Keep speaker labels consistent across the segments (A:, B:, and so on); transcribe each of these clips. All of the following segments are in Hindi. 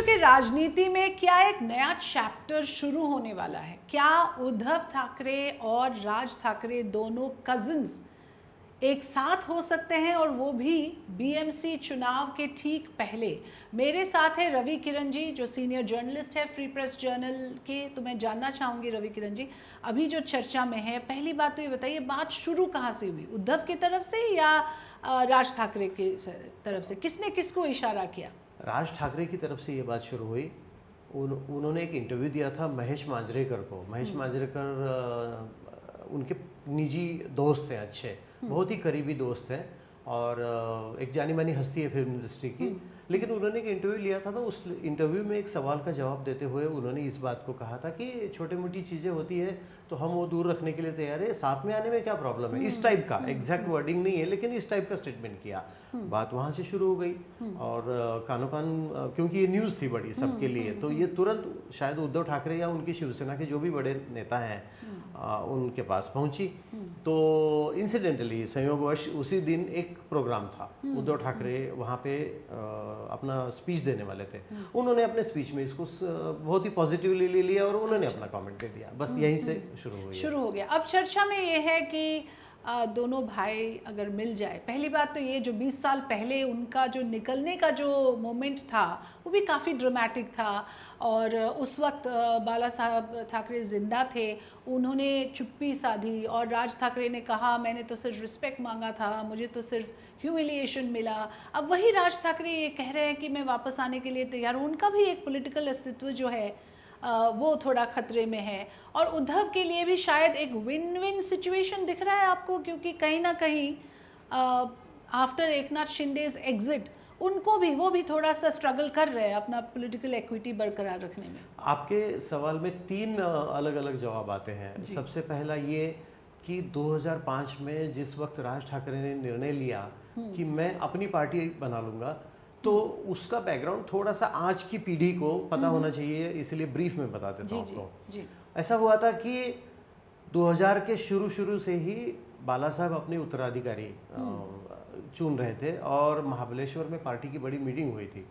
A: महाराष्ट्र के राजनीति में क्या एक नया चैप्टर शुरू होने वाला है? क्या उद्धव ठाकरे और राज ठाकरे दोनों कजिन्स एक साथ हो सकते हैं, और वो भी बीएमसी चुनाव के ठीक पहले? मेरे साथ है रवि किरण जी, जो सीनियर जर्नलिस्ट है फ्री प्रेस जर्नल के। तो मैं जानना चाहूँगी रवि किरण जी, अभी जो चर्चा में है, पहली बात तो ये बताइए, बात शुरू कहाँ से हुई? उद्धव की तरफ से या राज ठाकरे की तरफ से? किसने किसको इशारा किया?
B: राज ठाकरे की तरफ से ये बात शुरू हुई। उन्होंने एक इंटरव्यू दिया था महेश मांजरेकर को। महेश मांजरेकर उनके निजी दोस्त हैं, अच्छे, बहुत ही करीबी दोस्त हैं, और एक जानी मानी हस्ती है फिल्म इंडस्ट्री की। लेकिन उन्होंने एक इंटरव्यू लिया था, तो उस इंटरव्यू में एक सवाल का जवाब देते हुए उन्होंने इस बात को कहा था कि छोटी मोटी चीज़ें होती है तो हम वो दूर रखने के लिए तैयार है, साथ में आने में क्या प्रॉब्लम है, इस टाइप का। एग्जैक्ट वर्डिंग नहीं है, लेकिन इस टाइप का स्टेटमेंट किया। बात वहाँ से शुरू हो गई, और कानो कान, क्योंकि ये न्यूज़ थी बड़ी सबके लिए, तो ये तुरंत शायद उद्धव ठाकरे या उनकी शिवसेना के जो भी बड़े नेता हैं उनके पास पहुंची। तो इंसिडेंटली, संयोगवश, उसी दिन एक प्रोग्राम था, उद्धव ठाकरे वहाँ पे अपना स्पीच देने वाले थे। उन्होंने अपने स्पीच में इसको बहुत ही पॉजिटिवली ले लिया और उन्होंने अपना कमेंट दे दिया। बस यहीं से शुरू हो गया।
A: अब चर्चा में ये है कि दोनों भाई अगर मिल जाए, पहली बात तो ये, जो 20 साल पहले उनका जो निकलने का जो मोमेंट था वो भी काफ़ी ड्रामेटिक था, और उस वक्त बाला साहब ठाकरे जिंदा थे, उन्होंने चुप्पी साधी, और राज ठाकरे ने कहा मैंने तो सिर्फ रिस्पेक्ट मांगा था, मुझे तो सिर्फ ह्यूमिलिएशन मिला। अब वही राज ठाकरे ये कह रहे हैं कि मैं वापस आने के लिए तैयार हूँ। उनका भी एक पॉलिटिकल अस्तित्व जो है वो थोड़ा खतरे में है, और उद्धव के लिए भी शायद एक विन विन सिचुएशन दिख रहा है आपको, क्योंकि कहीं ना कहीं आफ्टर एकनाथ शिंदेज एग्जिट वो भी थोड़ा सा स्ट्रगल कर रहे हैं अपना पॉलिटिकल इक्विटी बरकरार रखने में।
B: आपके सवाल में 3 अलग अलग जवाब आते हैं। सबसे पहला ये कि 2005 में जिस वक्त राज ठाकरे ने निर्णय लिया कि मैं अपनी पार्टी बना लूँगा, तो उसका बैकग्राउंड थोड़ा सा आज की पीढ़ी को पता होना चाहिए, इसलिए ब्रीफ में बता देता हूँ आपको। ऐसा हुआ था कि 2000 के शुरू से ही बाला साहब अपने उत्तराधिकारी चुन रहे थे, और महाबलेश्वर में पार्टी की बड़ी मीटिंग हुई थी।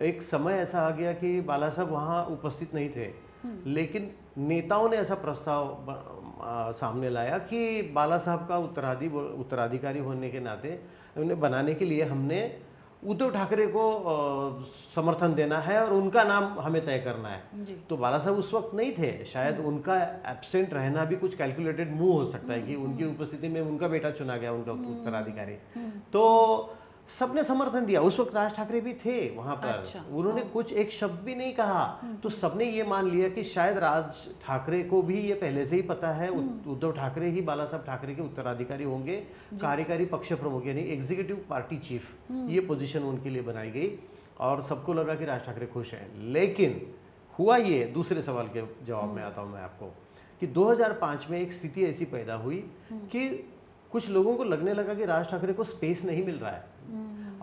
B: एक समय ऐसा आ गया कि बाला साहब वहाँ उपस्थित नहीं थे, लेकिन नेताओं ने ऐसा प्रस्ताव सामने लाया कि बाला साहब का उत्तराधिकारी होने के नाते उन्हें बनाने के लिए हमने उद्धव ठाकरे को समर्थन देना है और उनका नाम हमें तय करना है। तो बाला साहब उस वक्त नहीं थे, शायद उनका एब्सेंट रहना भी कुछ कैलकुलेटेड मूव हो सकता है कि उनकी उपस्थिति में उनका बेटा चुना गया, उनका उत्तराधिकारी। तो सबने समर्थन दिया। उस वक्त राज ठाकरे भी थे वहां पर। अच्छा, उन्होंने कुछ एक शब्द भी नहीं कहा। तो सबने ये मान लिया कि शायद राज ठाकरे को भी ये पहले से ही पता है, उद्धव ठाकरे ही बाला साहब ठाकरे के उत्तराधिकारी होंगे, कार्यकारी पक्ष प्रमुख यानी एग्जीक्यूटिव पार्टी चीफ, ये पोजीशन उनके लिए बनाई गई, और सबको लगा कि राज ठाकरे खुश हैं। लेकिन हुआ ये, दूसरे सवाल के जवाब में आता हूँ मैं आपको, कि 2005 में एक स्थिति ऐसी पैदा हुई कि कुछ लोगों को लगने लगा कि राज ठाकरे को स्पेस नहीं मिल रहा है,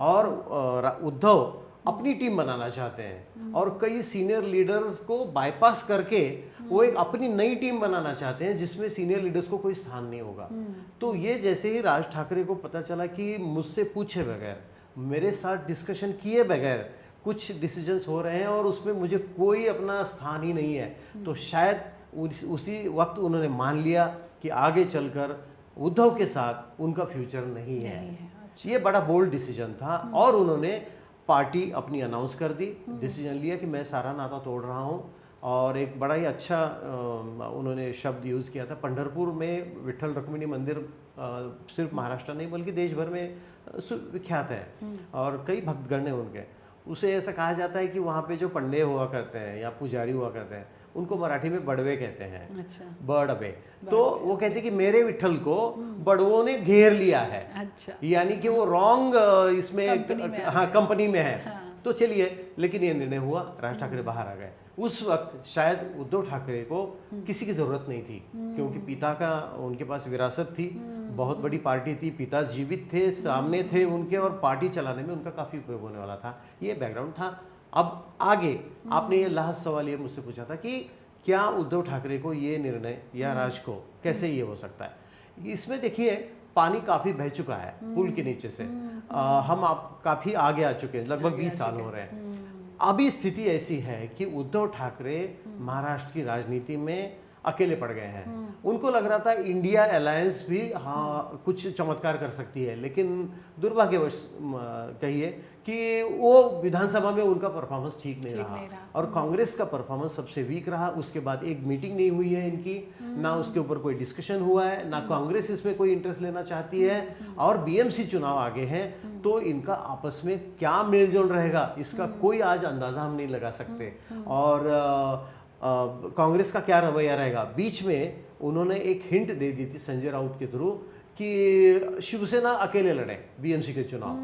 B: और उद्धव अपनी टीम बनाना चाहते हैं, और कई सीनियर लीडर्स को बाईपास करके वो एक अपनी नई टीम बनाना चाहते हैं जिसमें सीनियर लीडर्स को कोई स्थान नहीं होगा। तो ये जैसे ही राज ठाकरे को पता चला कि मुझसे पूछे बगैर, मेरे साथ डिस्कशन किए बगैर कुछ डिसीजंस हो रहे हैं और उसमें मुझे कोई अपना स्थान ही नहीं है, तो शायद उसी वक्त उन्होंने मान लिया कि आगे चलकर उद्धव के साथ उनका फ्यूचर नहीं है। अच्छा। ये बड़ा बोल्ड डिसीजन था, और उन्होंने पार्टी अपनी अनाउंस कर दी, डिसीजन लिया कि मैं सारा नाता तोड़ रहा हूँ, और एक बड़ा ही अच्छा उन्होंने शब्द यूज़ किया था। पंढरपुर में विठ्ठल रुक्मिणी मंदिर सिर्फ महाराष्ट्र नहीं बल्कि देश भर में विख्यात है, और कई भक्तगण हैं उनके। उसे ऐसा कहा जाता है कि वहाँ पे जो पंडे हुआ करते हैं या पुजारी हुआ करते हैं, उनको मराठी में बड़वे कहते हैं। अच्छा। बड़वे। तो वो कहते हैं कि मेरे विठल को बड़वों ने घेर लिया है। अच्छा। यानी कि वो रॉन्ग इसमें कंपनी में है। हाँ। तो चलिए, लेकिन ये निर्णय हुआ, राज ठाकरे बाहर आ गए। उस वक्त शायद उद्धव ठाकरे को किसी की जरूरत नहीं थी, क्योंकि पिता का उनके पास विरासत थी, बहुत बड़ी पार्टी थी, पिता जीवित थे, सामने थे उनके, और पार्टी चलाने में उनका काफी उपयोग होने वाला था। ये बैकग्राउंड था। अब आगे आपने ये लास्ट सवाल ये मुझसे पूछा था कि क्या उद्धव ठाकरे को ये निर्णय या राज को कैसे ये हो सकता है। इसमें देखिए, पानी काफी बह चुका है पुल के नीचे से। हम आप काफी आगे आ चुके हैं, लगभग 20 साल हो रहे हैं। अभी स्थिति ऐसी है कि उद्धव ठाकरे महाराष्ट्र की राजनीति में अकेले पड़ गए हैं। उनको लग रहा था इंडिया अलायंस भी हाँ कुछ चमत्कार कर सकती है, लेकिन दुर्भाग्यवश कहिए कि वो विधानसभा में उनका परफॉर्मेंस ठीक नहीं रहा और कांग्रेस का परफॉर्मेंस सबसे वीक रहा। उसके बाद एक मीटिंग नहीं हुई है इनकी, ना उसके ऊपर कोई डिस्कशन हुआ है, ना कांग्रेस इसमें कोई इंटरेस्ट लेना चाहती है और बीएमसी चुनाव आगे हैं, तो इनका आपस में क्या मेलजोल रहेगा इसका कोई आज अंदाजा हम नहीं लगा सकते। और कांग्रेस का क्या रवैया रहेगा। बीच में उन्होंने एक हिंट दे दी थी संजय राउत के थ्रू कि शिवसेना अकेले लड़े बीएमसी के चुनाव,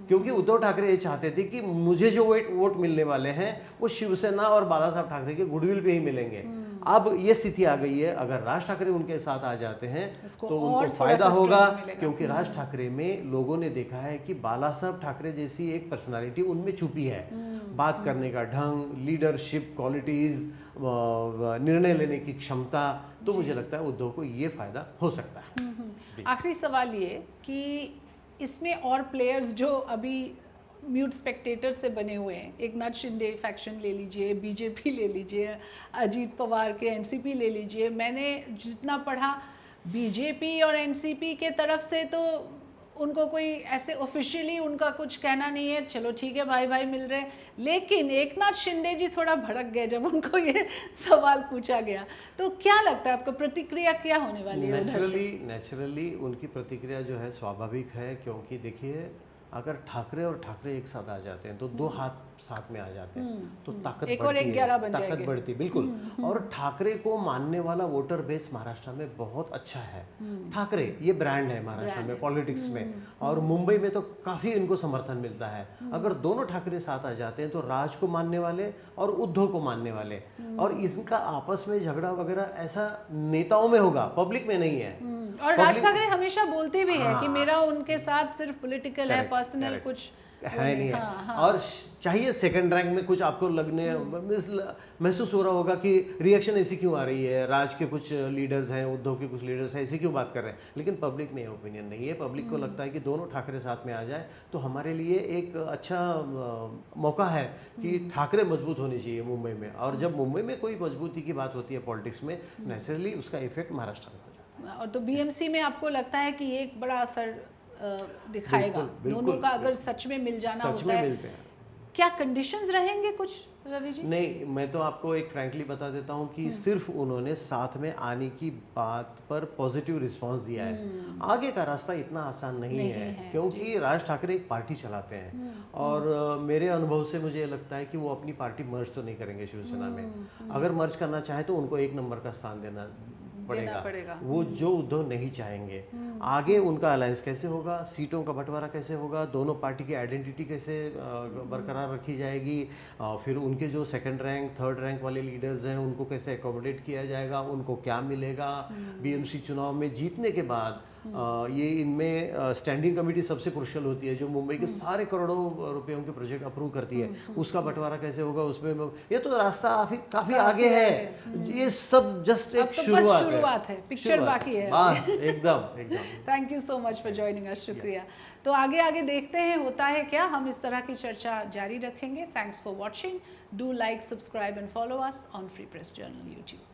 B: क्योंकि उद्धव ठाकरे ये चाहते थे कि मुझे जो वोट मिलने वाले हैं वो शिवसेना और बाला साहब ठाकरे के गुडविल पे ही मिलेंगे। अब ये स्थिति आ गई है, अगर राज ठाकरे उनके साथ आ जाते हैं तो उनको फायदा होगा, क्योंकि राज ठाकरे में लोगों ने देखा है कि बाला साहब ठाकरे जैसी एक पर्सनालिटी उनमें छुपी है। बात करने का ढंग, लीडरशिप क्वालिटीज, निर्णय लेने की क्षमता, तो मुझे लगता है उद्धव को ये फायदा हो सकता है।
A: आखिरी सवाल ये कि इसमें और प्लेयर्स जो अभी म्यूट स्पेक्टेटर से बने हुए हैं, एक नाथ शिंदे फैक्शन ले लीजिए, बीजेपी ले लीजिए, अजीत पवार के एनसीपी ले लीजिए, मैंने जितना पढ़ा बीजेपी और एनसीपी के तरफ से तो उनको कोई ऐसे ऑफिशियली उनका कुछ कहना नहीं है, चलो ठीक है भाई भाई मिल रहे हैं, लेकिन एक नाथ शिंदे जी थोड़ा भड़क गए जब उनको ये सवाल पूछा गया। तो क्या लगता है आपको, प्रतिक्रिया क्या होने वाली है उधर से?
B: नेचुरली उनकी प्रतिक्रिया जो है स्वाभाविक है, क्योंकि देखिए अगर ठाकरे और ठाकरे एक साथ आ जाते हैं तो दो हाथ साथ में आ जाते हैं तो ताकत बढ़ती है, ताकत बढ़ती है बिल्कुल। और ठाकरे को मानने वाला वोटर बेस महाराष्ट्र में बहुत अच्छा है। ठाकरे ये ब्रांड है महाराष्ट्र में पॉलिटिक्स में, और मुंबई में तो काफी इनको समर्थन मिलता है। अगर दोनों ठाकरे साथ आ जाते हैं तो राज को मानने वाले और उद्धव को मानने वाले, और इनका आपस में झगड़ा वगैरह ऐसा नेताओं में होगा, पब्लिक में नहीं है।
A: और राज ठाकरे हमेशा बोलते भी हैं कि मेरा उनके साथ सिर्फ पॉलिटिकल है, पर्सनल कुछ
B: है नहीं है। और चाहिए सेकंड रैंक में कुछ आपको लगने महसूस हो रहा होगा कि रिएक्शन ऐसी क्यों आ रही है, राज के कुछ लीडर्स हैं, उद्धव के कुछ लीडर्स हैं, ऐसे क्यों बात कर रहे हैं, लेकिन पब्लिक में ओपिनियन नहीं है। पब्लिक को लगता है कि दोनों ठाकरे साथ में आ जाए तो हमारे लिए एक अच्छा मौका है कि ठाकरे मजबूत होनी चाहिए मुंबई में, और जब मुंबई में कोई मजबूती की बात होती है पॉलिटिक्स में, नेचुरली उसका इफेक्ट महाराष्ट्र में हो जाता है।
A: और तो बीएमसी में आपको लगता है कि एक बड़ा असर दिखाएगा दोनों का, अगर सच में मिल जाना होता है? क्या कंडीशंस रहेंगे कुछ रवि जी?
B: नहीं, मैं तो आपको एक फ्रैंकली बता देता हूँ कि सिर्फ उन्होंने साथ में आने की बात पर पॉजिटिव रिस्पांस दिया है। आगे का रास्ता इतना आसान नहीं है क्योंकि राज ठाकरे एक पार्टी चलाते हैं, और मेरे अनुभव से मुझे लगता है कि वो अपनी पार्टी मर्ज तो नहीं करेंगे शिवसेना में। अगर मर्ज करना चाहे तो उनको एक नंबर का स्थान देना पड़ेगा, वो जो उद्धव नहीं चाहेंगे। आगे उनका अलायंस कैसे होगा, सीटों का बंटवारा कैसे होगा, दोनों पार्टी की आइडेंटिटी कैसे बरकरार रखी जाएगी, फिर उनके जो सेकंड रैंक थर्ड रैंक वाले लीडर्स हैं उनको कैसे एकोमोडेट किया जाएगा, उनको क्या मिलेगा बीएमसी चुनाव में जीतने के बाद। ये इनमें स्टैंडिंग कमेटी सबसे क्रुशियल होती है जो मुंबई के सारे करोड़ों रुपयों के प्रोजेक्ट अप्रूव करती है, उसका बंटवारा कैसे होगा उसमें ये तो रास्ता काफी आगे है। ये सब जस्ट एक
A: शुरुआत है, पिक्चर बाकी है
B: एकदम।
A: Thank you so much for joining us, शुक्रिया। तो आगे देखते हैं होता है क्या, हम इस तरह की चर्चा जारी रखेंगे। Thanks for watching, do like, subscribe and follow us on free press journal YouTube.